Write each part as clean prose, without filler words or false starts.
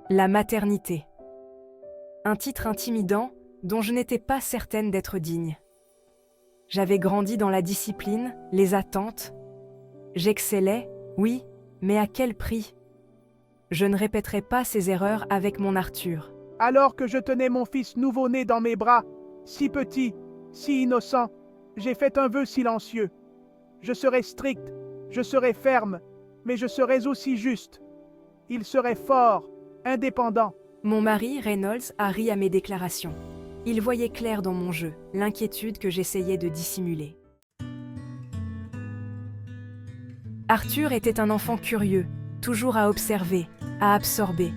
La maternité. Un titre intimidant dont je n'étais pas certaine d'être digne. J'avais grandi dans la discipline, les attentes. J'excellais, oui, mais à quel prix? Je ne répéterai pas ces erreurs avec mon Arthur. Alors que je tenais mon fils nouveau-né dans mes bras, si petit, si innocent, j'ai fait un vœu silencieux. Je serai strict, je serai ferme, mais je serai aussi juste. Il serait fort, indépendant. Mon mari, Reynolds, a ri à mes déclarations. Il voyait clair dans mon jeu, l'inquiétude que j'essayais de dissimuler. Arthur était un enfant curieux, toujours à observer, à absorber.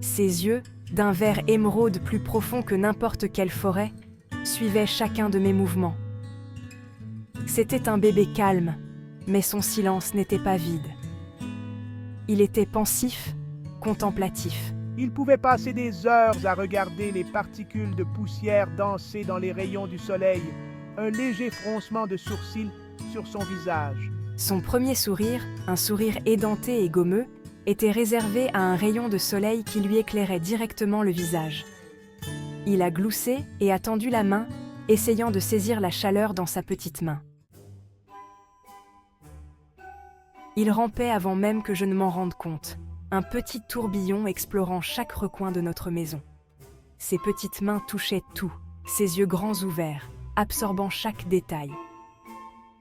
Ses yeux, d'un vert émeraude plus profond que n'importe quelle forêt, suivaient chacun de mes mouvements. C'était un bébé calme, mais son silence n'était pas vide. Il était pensif, contemplatif. Il pouvait passer des heures à regarder les particules de poussière danser dans les rayons du soleil, un léger froncement de sourcils sur son visage. Son premier sourire, un sourire édenté et gommeux, était réservé à un rayon de soleil qui lui éclairait directement le visage. Il a gloussé et a tendu la main, essayant de saisir la chaleur dans sa petite main. Il rampait avant même que je ne m'en rende compte, un petit tourbillon explorant chaque recoin de notre maison. Ses petites mains touchaient tout, ses yeux grands ouverts, absorbant chaque détail.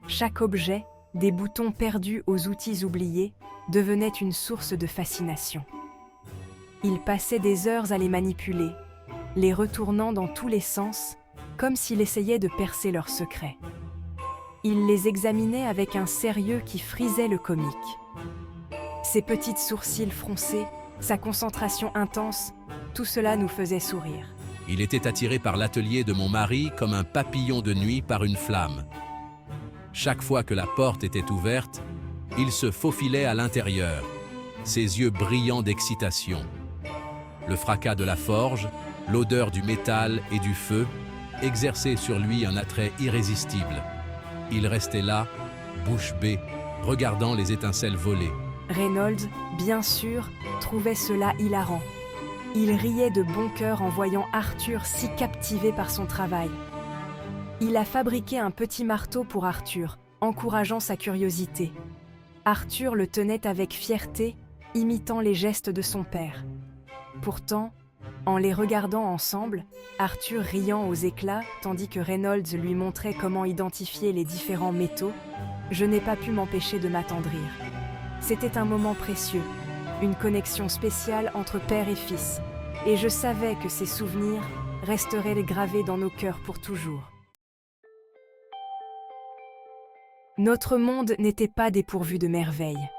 Chaque objet, des boutons perdus aux outils oubliés, devenait une source de fascination. Il passait des heures à les manipuler, les retournant dans tous les sens, comme s'il essayait de percer leurs secrets. Il les examinait avec un sérieux qui frisait le comique. Ses petites sourcils froncés, sa concentration intense, tout cela nous faisait sourire. Il était attiré par l'atelier de mon mari comme un papillon de nuit par une flamme. Chaque fois que la porte était ouverte, il se faufilait à l'intérieur, ses yeux brillants d'excitation. Le fracas de la forge, l'odeur du métal et du feu exerçaient sur lui un attrait irrésistible. Il restait là, bouche bée, regardant les étincelles voler. Reynolds, bien sûr, trouvait cela hilarant. Il riait de bon cœur en voyant Arthur si captivé par son travail. Il a fabriqué un petit marteau pour Arthur, encourageant sa curiosité. Arthur le tenait avec fierté, imitant les gestes de son père. Pourtant, en les regardant ensemble, Arthur riant aux éclats tandis que Reynolds lui montrait comment identifier les différents métaux, je n'ai pas pu m'empêcher de m'attendrir. C'était un moment précieux, une connexion spéciale entre père et fils, et je savais que ces souvenirs resteraient gravés dans nos cœurs pour toujours. Notre monde n'était pas dépourvu de merveilles.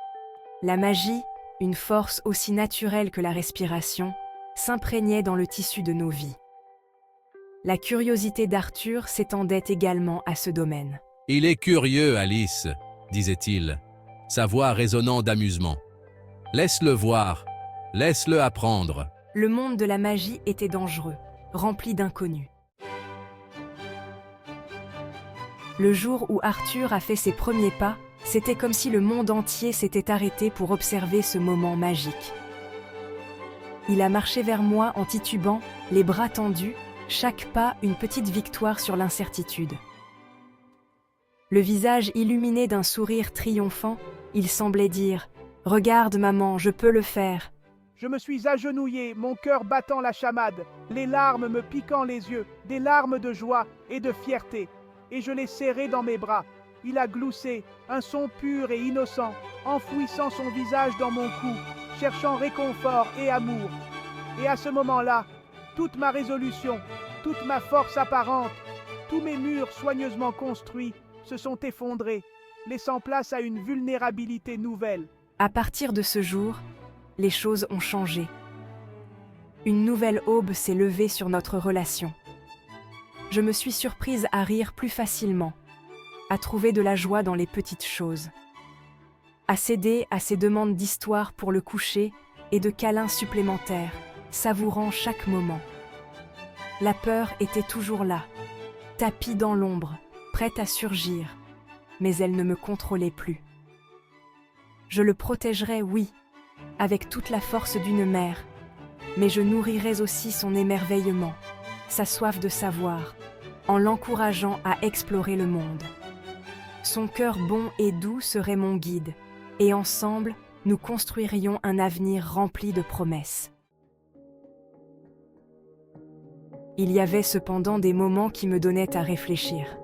La magie, une force aussi naturelle que la respiration, s'imprégnait dans le tissu de nos vies. La curiosité d'Arthur s'étendait également à ce domaine. « Il est curieux, Alice, disait-il, sa voix résonnant d'amusement. Laisse-le voir, laisse-le apprendre. » Le monde de la magie était dangereux, rempli d'inconnus. Le jour où Arthur a fait ses premiers pas, c'était comme si le monde entier s'était arrêté pour observer ce moment magique. Il a marché vers moi en titubant, les bras tendus, chaque pas une petite victoire sur l'incertitude. Le visage illuminé d'un sourire triomphant, il semblait dire « Regarde maman, je peux le faire ». Je me suis agenouillé, mon cœur battant la chamade, les larmes me piquant les yeux, des larmes de joie et de fierté, et je l'ai serré dans mes bras. Il a gloussé, un son pur et innocent, enfouissant son visage dans mon cou, cherchant réconfort et amour. Et à ce moment-là, toute ma résolution, toute ma force apparente, tous mes murs soigneusement construits se sont effondrés, laissant place à une vulnérabilité nouvelle. À partir de ce jour, les choses ont changé. Une nouvelle aube s'est levée sur notre relation. Je me suis surprise à rire plus facilement, à trouver de la joie dans les petites choses, à céder à ses demandes d'histoire pour le coucher et de câlins supplémentaires, savourant chaque moment. La peur était toujours là, tapie dans l'ombre, prête à surgir, mais elle ne me contrôlait plus. Je le protégerais, oui, avec toute la force d'une mère, mais je nourrirais aussi son émerveillement, sa soif de savoir, en l'encourageant à explorer le monde. Son cœur bon et doux serait mon guide, et ensemble, nous construirions un avenir rempli de promesses. Il y avait cependant des moments qui me donnaient à réfléchir.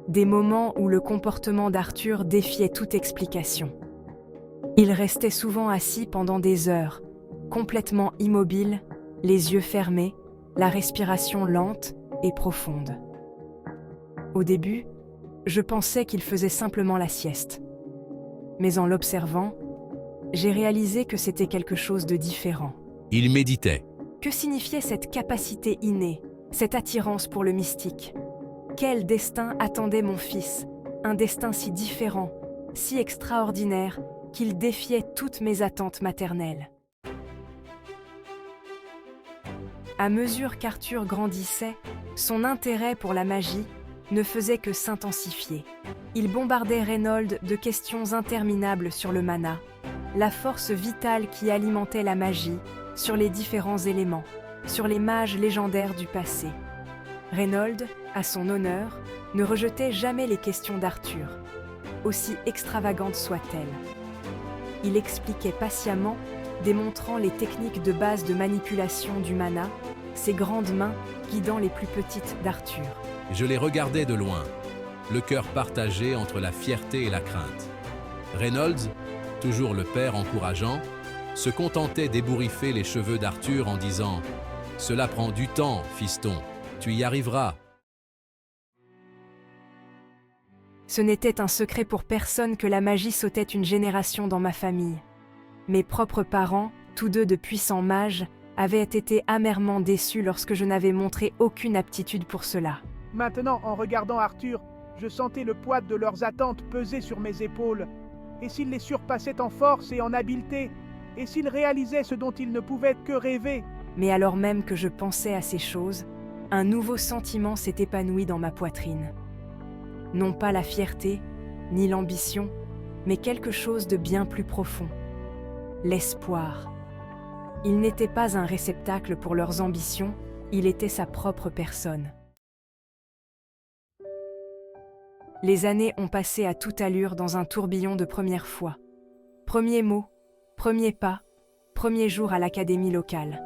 Des moments où le comportement d'Arthur défiait toute explication. Il restait souvent assis pendant des heures, complètement immobile, les yeux fermés, la respiration lente et profonde. Au début, je pensais qu'il faisait simplement la sieste. Mais en l'observant, j'ai réalisé que c'était quelque chose de différent. Il méditait. Que signifiait cette capacité innée, cette attirance pour le mystique ? Quel destin attendait mon fils ? Un destin si différent, si extraordinaire, qu'il défiait toutes mes attentes maternelles. À mesure qu'Arthur grandissait, son intérêt pour la magie ne faisait que s'intensifier. Il bombardait Reynolds de questions interminables sur le mana, la force vitale qui alimentait la magie, sur les différents éléments, sur les mages légendaires du passé. Reynolds, à son honneur, ne rejetait jamais les questions d'Arthur, aussi extravagantes soient-elles. Il expliquait patiemment, démontrant les techniques de base de manipulation du mana, ses grandes mains guidant les plus petites d'Arthur. Je les regardais de loin, le cœur partagé entre la fierté et la crainte. Reynolds, toujours le père encourageant, se contentait d'ébouriffer les cheveux d'Arthur en disant « Cela prend du temps, fiston, tu y arriveras. » Ce n'était un secret pour personne que la magie sautait une génération dans ma famille. Mes propres parents, tous deux de puissants mages, avaient été amèrement déçus lorsque je n'avais montré aucune aptitude pour cela. Maintenant, en regardant Arthur, je sentais le poids de leurs attentes peser sur mes épaules. Et s'ils les surpassaient en force et en habileté, et s'ils réalisaient ce dont ils ne pouvaient que rêver. Mais alors même que je pensais à ces choses, un nouveau sentiment s'est épanoui dans ma poitrine. Non pas la fierté, ni l'ambition, mais quelque chose de bien plus profond. L'espoir. Il n'était pas un réceptacle pour leurs ambitions, il était sa propre personne. Les années ont passé à toute allure dans un tourbillon de premières fois. Premier mot, premier pas, premier jour à l'académie locale.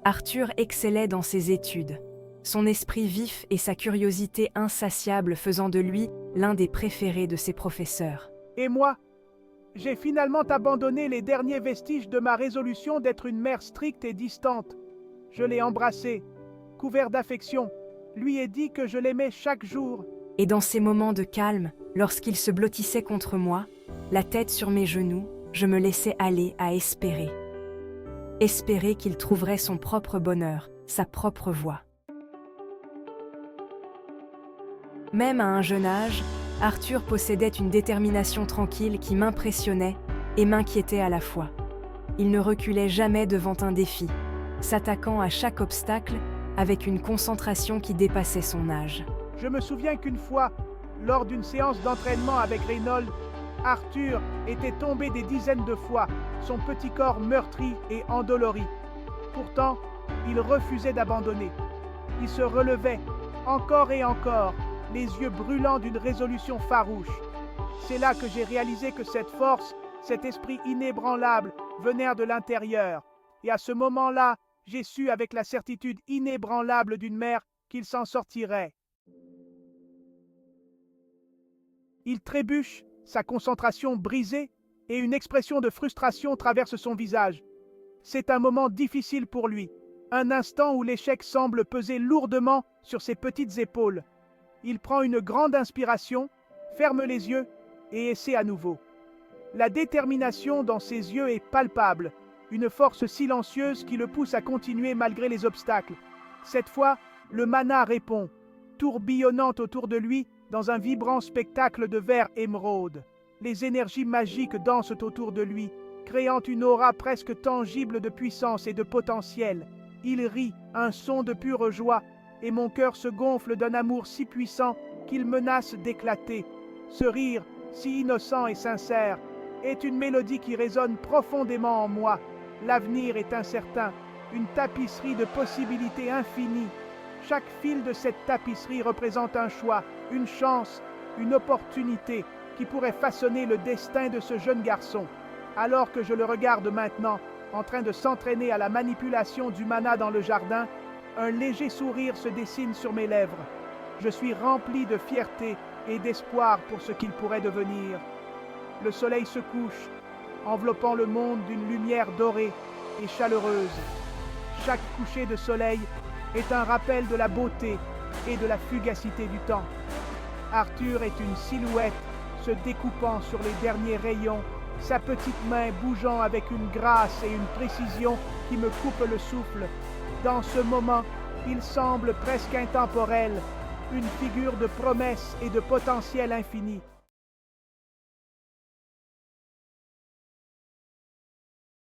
Arthur excellait dans ses études, son esprit vif et sa curiosité insatiable faisant de lui l'un des préférés de ses professeurs. Et moi, j'ai finalement abandonné les derniers vestiges de ma résolution d'être une mère stricte et distante. Je l'ai embrassé, couvert d'affection, lui ai dit que je l'aimais chaque jour. Et dans ces moments de calme, lorsqu'il se blottissait contre moi, la tête sur mes genoux, je me laissais aller à espérer. Espérer qu'il trouverait son propre bonheur, sa propre voie. Même à un jeune âge, Arthur possédait une détermination tranquille qui m'impressionnait et m'inquiétait à la fois. Il ne reculait jamais devant un défi, s'attaquant à chaque obstacle avec une concentration qui dépassait son âge. Je me souviens qu'une fois, lors d'une séance d'entraînement avec Reynolds, Arthur était tombé des dizaines de fois, son petit corps meurtri et endolori. Pourtant, il refusait d'abandonner. Il se relevait, encore et encore, les yeux brûlants d'une résolution farouche. C'est là que j'ai réalisé que cette force, cet esprit inébranlable, venaient de l'intérieur. Et à ce moment-là, j'ai su avec la certitude inébranlable d'une mère qu'il s'en sortirait. Il trébuche, sa concentration brisée, et une expression de frustration traverse son visage. C'est un moment difficile pour lui, un instant où l'échec semble peser lourdement sur ses petites épaules. Il prend une grande inspiration, ferme les yeux et essaie à nouveau. La détermination dans ses yeux est palpable, une force silencieuse qui le pousse à continuer malgré les obstacles. Cette fois, le mana répond, tourbillonnant autour de lui dans un vibrant spectacle de vert émeraude. Les énergies magiques dansent autour de lui, créant une aura presque tangible de puissance et de potentiel. Il rit, un son de pure joie, et mon cœur se gonfle d'un amour si puissant qu'il menace d'éclater. Ce rire, si innocent et sincère, est une mélodie qui résonne profondément en moi. L'avenir est incertain, une tapisserie de possibilités infinies. Chaque fil de cette tapisserie représente un choix, une chance, une opportunité qui pourrait façonner le destin de ce jeune garçon. Alors que je le regarde maintenant, en train de s'entraîner à la manipulation du mana dans le jardin, un léger sourire se dessine sur mes lèvres. Je suis rempli de fierté et d'espoir pour ce qu'il pourrait devenir. Le soleil se couche, enveloppant le monde d'une lumière dorée et chaleureuse. Chaque coucher de soleil est un rappel de la beauté et de la fugacité du temps. Arthur est une silhouette se découpant sur les derniers rayons, sa petite main bougeant avec une grâce et une précision qui me coupent le souffle. Dans ce moment, il semble presque intemporel, une figure de promesse et de potentiel infini.